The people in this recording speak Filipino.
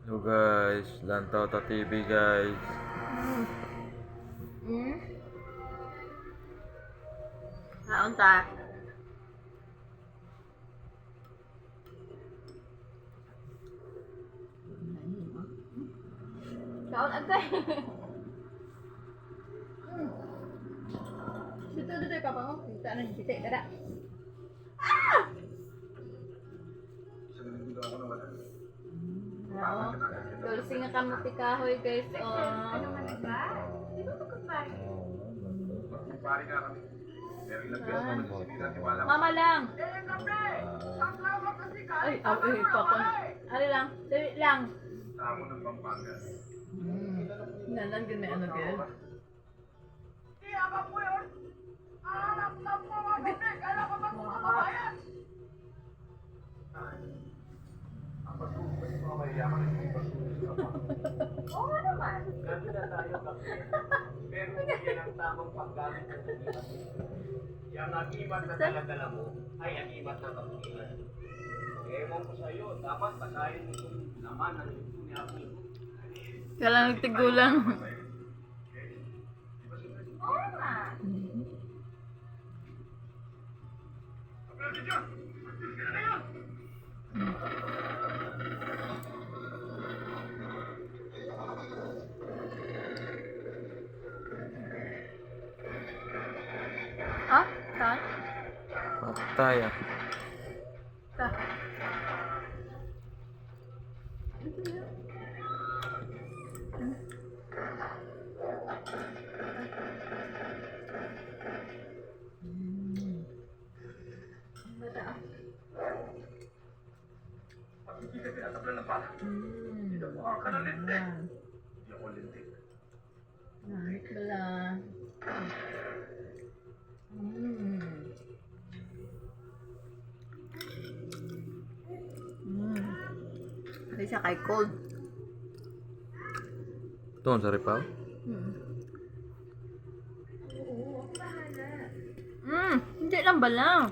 So guys, Lantaw ta TV guys. Naon ta? Kaon agay. Dito ka pa mo. Kita na dito kada. Oo. Dulce nga kamo tikahoy guys. Ano man ba? Dito to kapay. Pari nga kami. Pero ilagyan naman si Nina Tiwala. Mama lang. Ay, Papon. Ano lang? Dali lang. Tamo ng Pampanga. Nanan din may ano girl. Iyabang mo yun! Anak na po mga bibig! Alam ko ba kung kababayan? Ang pagsuko kasi mga mayayaman ay hindi pagsuko. Oo naman. Ganti na tayo kami. Pero yan ang tamang paggamit ng agimat. Yung agimat na dala-dala mo ay agimat na pag-iwan. Ewan ko sa'yo, dapat basahin mo itong laman ng ito ni Apo. Kailangan nagtigulang. Oo naman. Ah? Saan? Patay ah. Ta. Hindi ka tinatablan ng bala. Hindi mo ka na lintik. Hindi ako lintik. Nahit bala. Hindi siya kay cold. Ito ang saripaw. Hindi lang bala.